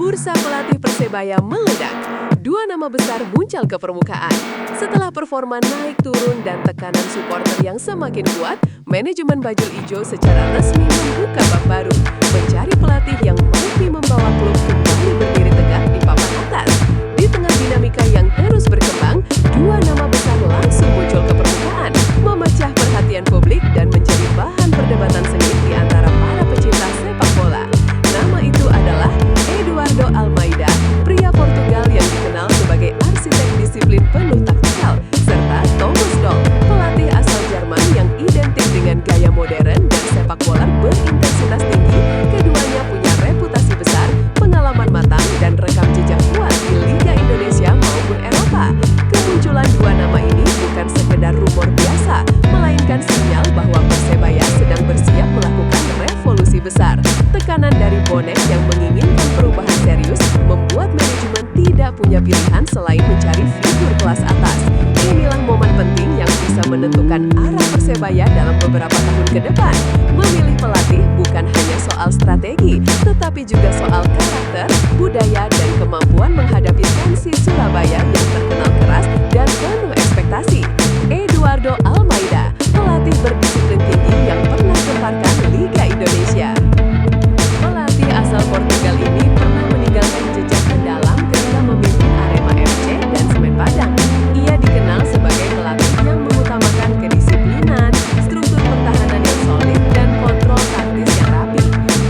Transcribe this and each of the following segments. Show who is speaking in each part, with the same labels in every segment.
Speaker 1: bursa pelatih Persebaya meledak. Dua nama besar muncul ke permukaan. Setelah performa naik turun dan tekanan supporter yang semakin kuat, manajemen Bajul Ijo secara resmi membuka bab baru, mencari pelatih yang mampu membawa klub kembali berdiri tegak di papan atas. Di tengah dinamika yang terus berkembang, dua nama besar langsung muncul ke permukaan, memecah perhatian publik dan menjadi bahan perdebatan sengit di antara para pecinta sepak bola. Nama itu adalah Eduardo Almeida, pria Portugal yang dikenal sebagai arsitek disiplin penuh taktikal, serta Thomas Doll, pelatih asal Jerman yang identik dengan gaya modern dan sepak bola berintensitas tinggi. Keduanya punya reputasi besar, pengalaman matang, dan rekam jejak kuat di Liga Indonesia maupun Eropa. Kemunculan dua nama ini bukan sekedar rumor biasa, melainkan sinyal bahwa Persebaya sedang bersiap melakukan revolusi besar. Tekanan dari bonek yang menginginkan perubahan serius membuat manajemen tidak punya pilihan selain mencari figur kelas atas. Inilah momen penting yang bisa menentukan arah Persebaya dalam beberapa tahun ke depan. Memilih pelatih bukan hanya soal strategi, tetapi juga soal karakter, budaya, dan kemampuan menghadapi tensi Surabaya yang terkenal keras dan penuh ekspektasi. Eduardo Almeida, pelatih berdisiplin tinggi yang pernah gemparkan Liga Indonesia. Pelatih asal Portugal ini pernah meninggalkan jejak mendalam ketika memimpin Arema FC dan Semen Padang. Ia dikenal sebagai pelatih yang mengutamakan kedisiplinan, struktur pertahanan yang solid, dan kontrol taktis yang rapi.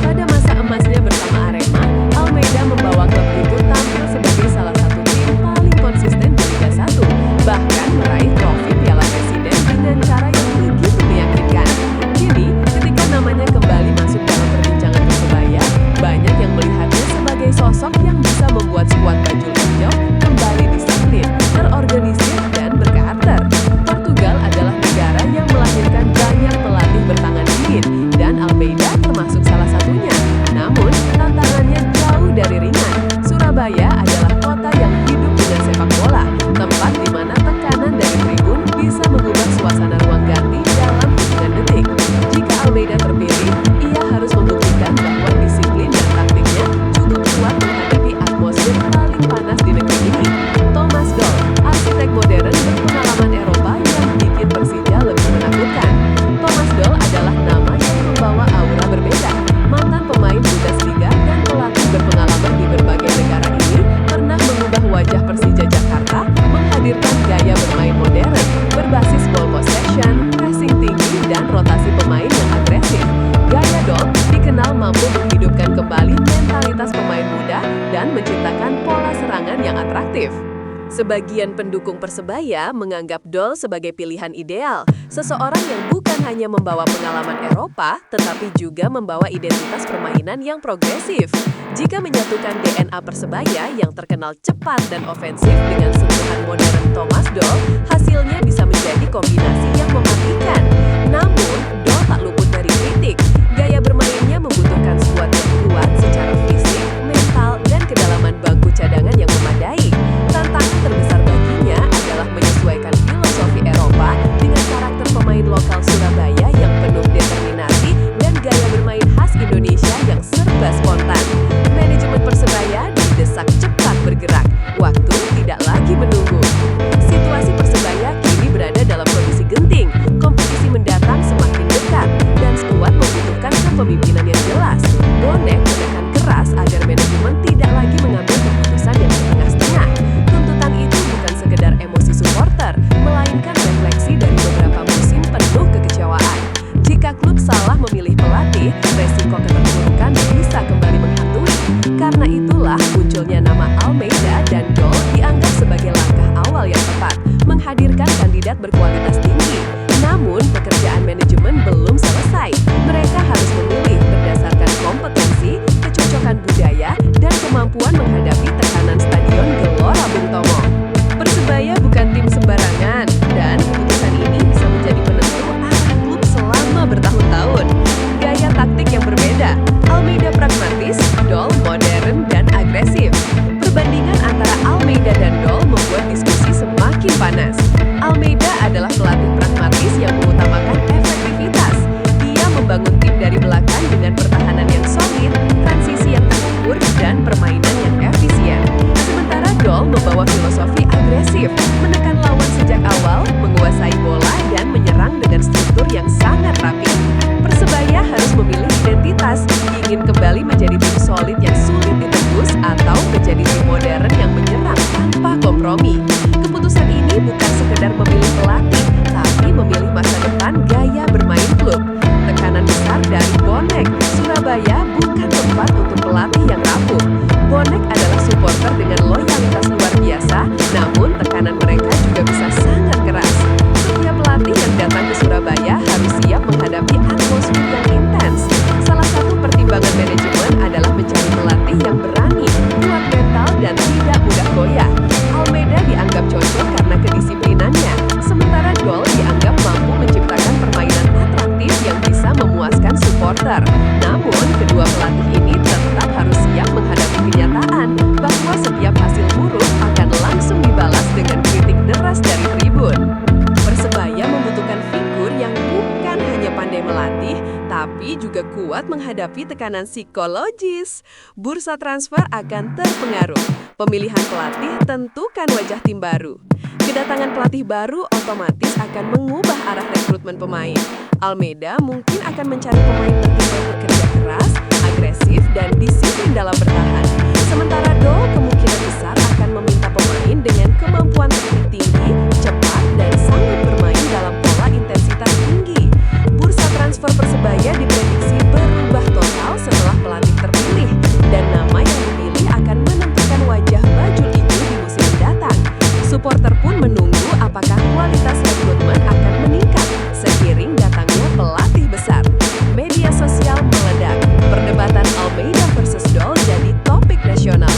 Speaker 1: Pada masa emasnya bersama Arema, Almeida membawa klub itu tampil sebagai salah satu tim paling konsisten di Liga 1, bahkan meraih trofi Piala Presiden dengan cara yang begitu meyakinkan. Kini, ketika namanya kembali masuk dalam perbincangan Persebaya, banyak yang melihatnya sebagai sosok yang bisa membuat skuad Bajul Ijo kembali disiplin, terorganisir, dan berkarakter. Portugal adalah negara yang melahirkan banyak pelatih bertangan dingin, dan Almeida termasuk salah satunya. Namun, tantangannya jauh dari ringan. Surabaya adalah kota yang hidup dengan sepak bola, tempat di mana tekanan dari tribun bisa mengubah suasana ruang ganti dalam hitungan detik. Jika Almeida terpilih, ia harus membuktikan bahwa disiplin dan taktiknya cukup kuat menghadapi atmosfer paling panas di negeri ini. Thomas Doll, arsitek modern berpengalaman Eropa yang bikin Persija lebih menakutkan. Thomas Doll adalah nama yang membawa aura berbeda. Mantan pemain Bundesliga dan pelatih berpengalaman di berbagai negara ini pernah mengubah wajah Persija Jakarta, menghadirkan gaya bermain modern, berbasis ball possession, pressing tinggi, dan rotasi pemain yang agresif. Gaya Doll dikenal mampu menghidupkan kembali mentalitas pemain muda dan menciptakan pola serangan yang atraktif. Sebagian pendukung Persebaya menganggap Doll sebagai pilihan ideal, seseorang yang bukan hanya membawa pengalaman Eropa, tetapi juga membawa identitas permainan yang progresif. Jika menyatukan DNA Persebaya yang terkenal cepat dan ofensif dengan sentuhan modern Thomas Doll, hasilnya bisa menjadi kombinasi yang mematikan. Namun, Doll tak luput dari kritik. Gaya bermainnya membutuhkan skuad yang kuat secara fisik, mental, dan kedalaman bangku cadangan yang memadai. Tantangan terbesar baginya adalah menyesuaikan filosofi Eropa dengan karakter pemain lokal Surabaya yang penuh determinasi dan gaya bermain khas Indonesia yang serba spontan. Manajemen Persebaya didesak cepat bergerak, waktu tidak lagi menunggu. Situasi Persebaya kini berada dalam kondisi genting, kompetisi mendatang semakin dekat, dan skuad membutuhkan kepemimpinan yang jelas. Bonek menekan keras agar manajemen tidak lagi mengambil keputusan yang setengah-setengah. Tuntutan itu bukan sekedar emosi supporter, melainkan refleksi dari beberapa musim penuh kekecewaan. Jika klub salah memilih pelatih, resiko keterpurukan bisa kembali menghantui. Karena itulah munculnya nama Almeida dan Doll dianggap sebagai langkah awal yang tepat, menghadirkan kandidat berkualitas tinggi. Namun, pekerjaan manajemen belum selesai. Mereka harus memilih berdasarkan kompetensi, kecocokan budaya, dan kemampuan menghadapi tekanan Stadion Gelora Bung Tomo. Persebaya bukan tim sembarangan, dan keputusan ini bisa menjadi penentu arah klub selama bertahun-tahun. Gaya taktik yang berbeda, Almeida pragmatis, Doll modern dan agresif. Perbandingan antara Almeida dan Doll membuat diskusi semakin panas. Almeida adalah pelatih pragmatis yang mengutamakan efektivitas. Dia membangun Dol membawa filosofi agresif, menekan lawan sejak awal, menguasai bola, dan menyerang dengan struktur yang sangat rapi. Persebaya harus memilih identitas, ingin kembali menjadi tim solid yang sulit ditembus atau menjadi tim modern yang menyerang tanpa kompromi. Keputusan ini bukan sekedar memilih pelatih, tapi memilih masa depan gaya bermain klub. Tekanan besar dari Bonek, Surabaya bukan tempat untuk pelatih yang rapuh. Bonek adalah supporter dengan loyalitas luar biasa, namun tekanan mereka juga bisa sangat keras. Setiap pelatih yang datang ke Surabaya harus siap menghadapi atmosfer yang intens. Salah satu pertimbangan manajemen adalah mencari pelatih yang berani, kuat mental, dan tidak mudah goyah. Almeida dianggap cocok karena kedisiplinannya, sementara Dol dianggap mampu menciptakan permainan atraktif yang bisa memuaskan supporter. Namun, kedua pelatih ini tetap harus siap menghadapi kenyataan bahwa setiap hasil buruk akan langsung dibalas dengan kritik deras dari tribun. Persebaya membutuhkan figur yang bukan hanya pandai melatih, tapi juga kuat menghadapi tekanan psikologis. Bursa transfer akan terpengaruh. Pemilihan pelatih tentukan wajah tim baru. Kedatangan pelatih baru otomatis akan mengubah arah rekrutmen pemain. Almeida mungkin akan mencari pemain yang bekerja keras, agresif, dan disiplin dalam bertahan. Sementara Dol kemungkinan besar akan meminta pemain dengan kemampuan teknik tinggi, cepat, dan sanggup bermain dalam pola intensitas tinggi. Bursa transfer Persebaya diprediksi berubah total setelah pelatih terpilih, dan nama yang dipilih akan menentukan wajah Bajul Ijo di musim mendatang. Supporter pun menunggu apakah kualitas rekrutmen akan meningkat seiring datangnya pelatih besar. Media sosial meledak. Perdebatan Almeida versus Dol jadi topik nasional.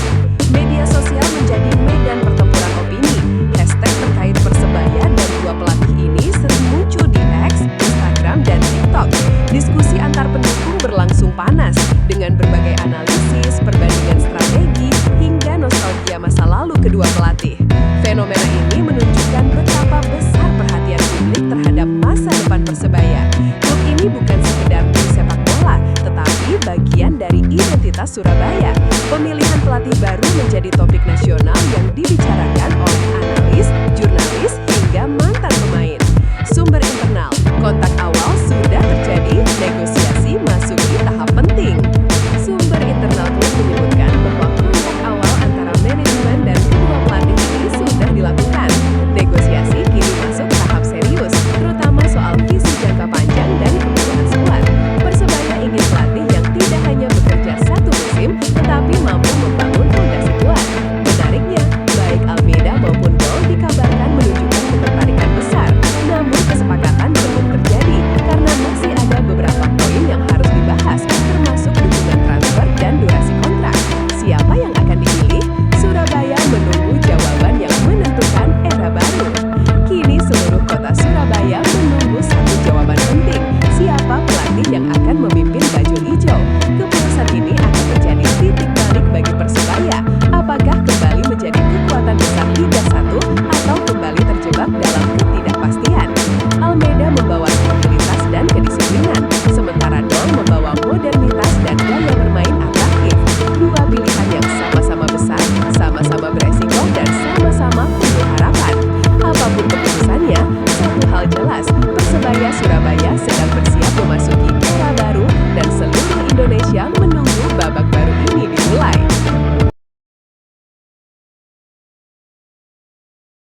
Speaker 1: Media sosial menjadi medan pertempuran opini. Hashtag terkait Persebaya dan dua pelatih ini sering muncul di X, Instagram, dan TikTok. Diskusi antar pendukung berlangsung panas dengan berbagai analisis, perbandingan strategi, hingga nostalgia masa lalu kedua pelatih. Fenomena ini menunjukkan betapa besar perhatian publik terhadap masa depan Persebaya. Klub ini bukan sekedar tim sepak bola, tetapi bagian dari identitas Surabaya. Pemilihan pelatih baru menjadi topik nasional yang dibicarakan.